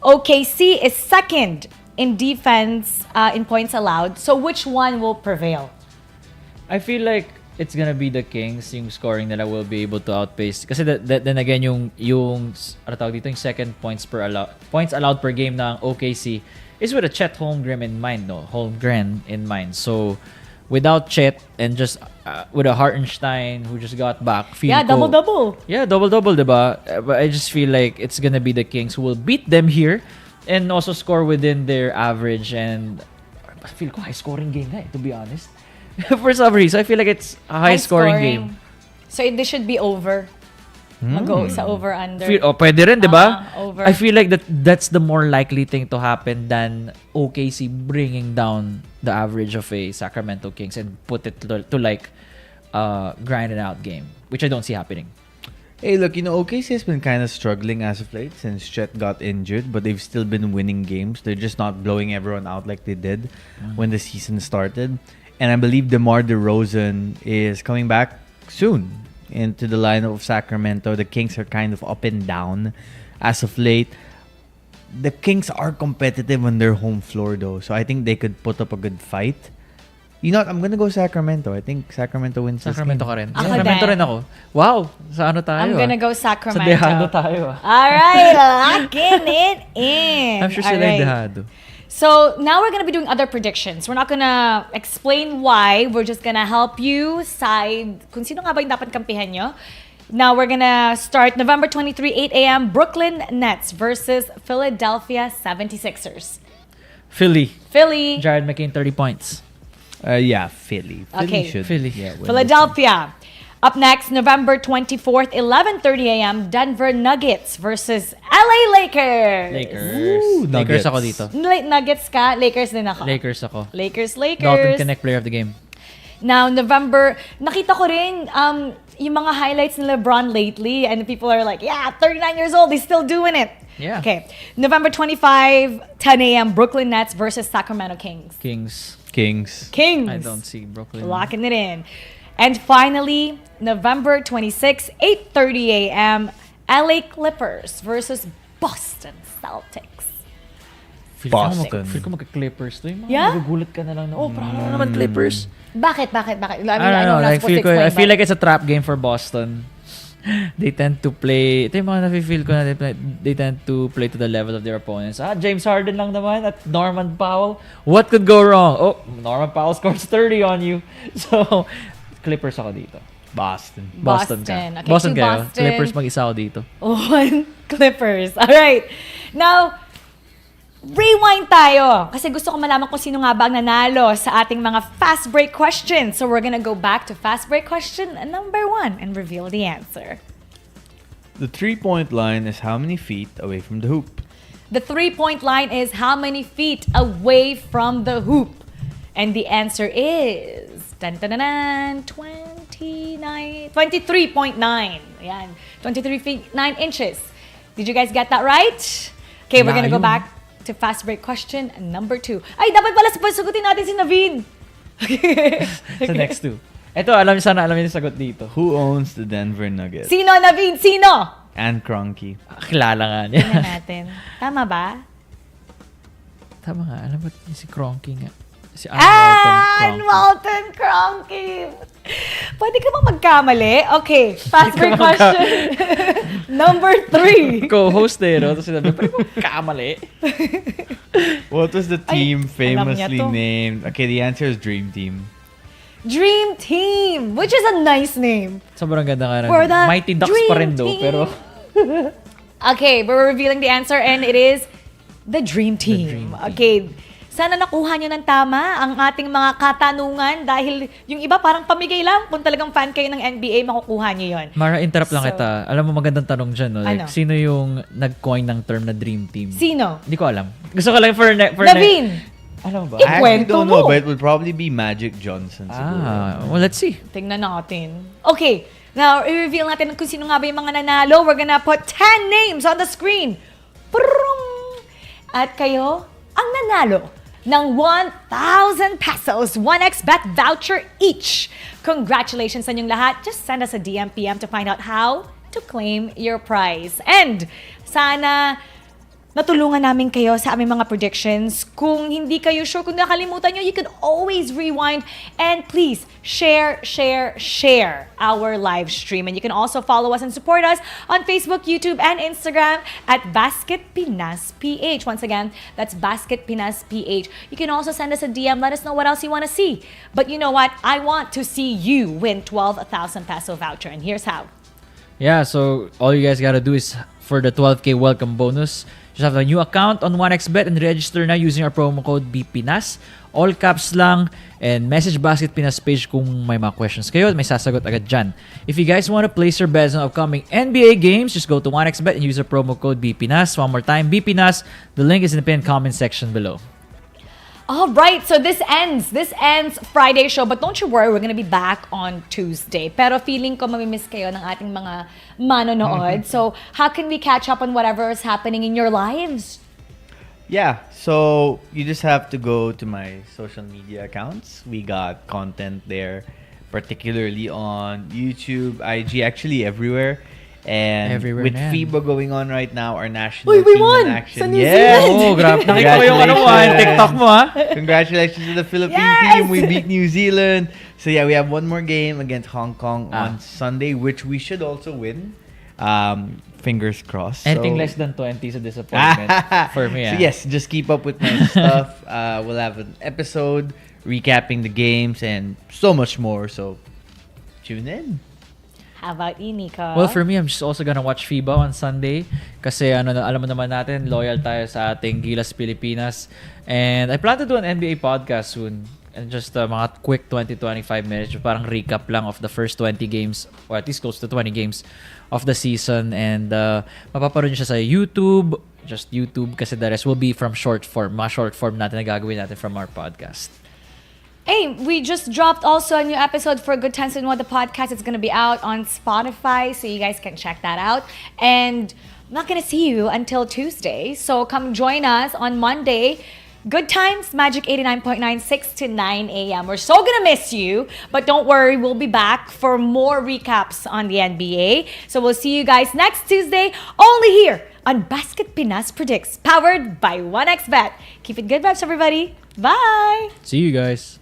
OKC is 2nd in defense in points allowed. So which one will prevail? I feel like it's gonna be the Kings, yung scoring nila will be able to outpace. Kasi then again, yung ano tawag dito, yung second points allowed per game ng OKC is with a Chet Holmgren in mind, no? Holmgren in mind. So without Chet and just with a Hartenstein who just got back, Double-double. Yeah, double-double, diba? But I just feel like it's gonna be the Kings who will beat them here and also score within their average. And I feel ko high-scoring game na to be honest. For some reason, I feel like it's a high-scoring game. So this should be over. mag-go sa over-under. Pwede rin, di ba? Over. I feel like that's the more likely thing to happen than OKC bringing down the average of a Sacramento Kings and put it to like grinded out game, which I don't see happening. Hey, look, OKC has been kind of struggling as of late since Chet got injured, but they've still been winning games. They're just not blowing everyone out like they did when the season started. And I believe DeMar DeRozan is coming back soon into the lineup of Sacramento. The Kings are kind of up and down as of late. The Kings are competitive on their home floor, though, so I think they could put up a good fight. You know what? I'm gonna go Sacramento. I think Sacramento wins Sacramento this game. ka rin. Sacramento rin ako. Wow! Sa ano tayo? I'm gonna go Sacramento. Sa dehado tayo. Alright, locking it in. I'm sure sila yung dehado. So now we're gonna be doing other predictions. We're not gonna explain why. We're just gonna help you side kung sino nga ba yung dapat kampihan nyo. Now we're gonna start November 23, 8 a.m. Brooklyn Nets versus Philadelphia 76ers. Philly. Jared McCain, 30 points. Yeah, Philly. Okay. Philly. Yeah, Philadelphia. Up next, November 24th, 11:30 a.m. Denver Nuggets versus LA Lakers. Ooh, Lakers ako dito. Nuggets ka, Lakers din ako. Lakers ako. Lakers. Dalton Connect player of the game. Now, November, nakita ko rin yung mga highlights ni LeBron lately and people are like, yeah, 39 years old, he's still doing it. Yeah. Okay. November 25, 10 a.m. Brooklyn Nets versus Sacramento Kings. Kings. I don't see Brooklyn. Locking it in. And finally, November 26, 8:30 a.m. LA Clippers versus Boston Celtics. Boston. Feel ko magka-Clippers to. Yeah? Magugulat ka na lang. Paano naman Clippers? Bakit? I don't know. Like, I feel like it's a trap game for Boston. They tend to play, ito yung mga nafe-feel ko na they tend to play to the level of their opponents. James Harden lang naman at Norman Powell. What could go wrong? Oh, Norman Powell scores 30 on you. So, Clippers ako dito. Boston Okay, Boston kayo. Boston. Clippers mag-isa ako dito. One Clippers. Alright. Now, rewind tayo. Kasi gusto ko malaman kung sino nga ba ang nanalo sa ating mga fast break questions. So we're gonna go back to fast break question number 1 and reveal the answer. The 3-point line is how many feet away from the hoop? The 3-point line is how many feet away from the hoop? And the answer is 23.9. Yan. 23.9 inches. Did you guys get that right? Okay, we're gonna go back to fast break question number 2. Ay, dapat pala sagutin natin si Naveen. Sa next 2. Ito, alam niyo yung sagot dito. Who owns the Denver Nuggets? Sino, Naveen? Sino? And Kroenke. Kilala nga niya. Tingnan natin. Tama ba? Tama nga. Alam mo, si Kroenke nga. Si Walton Kroenke. Pwede ka bang magkamali? Okay, fast break question number 3. Co-host no? Tapos sinabi, pwede mo magkamali. What was the team alam niya famously to. named? Okay, the answer is Dream Team. Dream Team, which is a nice name. Sobrang ganda nga. For the Mighty Ducks Dream pa rin do, Team. pero Okay, we're revealing the answer and it is the Dream Team. Okay, sana nakuha nyo ng tama ang ating mga katanungan dahil yung iba parang pamigay lang. Kung talagang fan kayo ng NBA, makukuha nyo yun. Mara, interrupt lang kita. Alam mo, magandang tanong dyan. No? Like, Ano? sino yung nag-coin ng term na Dream Team? Sino? Hindi ko alam. Gusto ko lang for Naveen! Alam mo ba? I actually Ikwento don't know, mo. but it would probably be Magic Johnson. Siguro. Well, let's see. Tingnan natin. Okay, now, i-reveal natin kung sino nga ba yung mga nanalo. We're gonna put 10 names on the screen. Prrrung! At kayo, ang nanalo ng 1,000 pesos 1xBet voucher each. Congratulations sa inyong lahat. Just send us a DM PM to find out how to claim your prize. And sana natulungan namin kayo sa aming mga predictions. Kung hindi kayo sure, kung nakalimutan nyo, you can always rewind and please share our live stream. And you can also follow us and support us on Facebook, YouTube, and Instagram at Basket Pinas PH. Once again, that's Basket Pinas PH. You can also send us a DM. Let us know what else you want to see. But you know what? I want to see you win 12,000 peso voucher. And here's how. Yeah, so all you guys gotta do is for the 12K welcome bonus. Just have a new account on 1xBet and register na using our promo code BPINAS. All caps lang, and message Basket Pinas page kung may mga questions kayo. May sasagot agad dyan. If you guys want to place your bets on upcoming NBA games, just go to 1xBet and use our promo code BPINAS. One more time, BPINAS. The link is in the pinned comment section below. All right, so this ends Friday show, but don't you worry, we're gonna be back on Tuesday. Pero feeling ko mamimiss kayo ng ating mga manonood. So how can we catch up on whatever is happening in your lives? Yeah, so you just have to go to my social media accounts. We got content there, particularly on YouTube, IG, actually everywhere. And everywhere, with man. FIBA going on right now, our national Uy, we team won! in action. Sa New Yes! Zealand! Oh, grabe. Nakita ko yung TikTok mo, ha? Congratulations to the Philippine Yes! team. We beat New Zealand. So yeah, we have one more game against Hong Kong on Sunday, which we should also win. Fingers crossed. Anything So- less than 20 is a disappointment for me. So yes, just keep up with my stuff. We'll have an episode recapping the games and so much more. So tune in. How about you, Nico? Well, for me, I'm just also gonna watch FIBA on Sunday kasi alam mo naman natin, loyal tayo sa ating Gilas Pilipinas. And I plan to do an NBA podcast soon. And just mga quick 20-25 minutes, parang recap lang of the first 20 games, or at least close to 20 games of the season. And mapaparoon nyo siya sa YouTube, just YouTube, kasi the rest will be from short form. Mga short form natin na gagawin natin from our podcast. Hey, we just dropped also a new episode for Good Times in What the podcast. It's gonna be out on Spotify, so you guys can check that out. And I'm not gonna see you until Tuesday, so come join us on Monday. Good Times, Magic 89.9, 6 to 9 a.m. We're so gonna miss you, but don't worry, we'll be back for more recaps on the NBA. So we'll see you guys next Tuesday, only here on Basket Pinas Predicts, powered by 1xBet. Keep it good vibes, everybody. Bye! See you guys.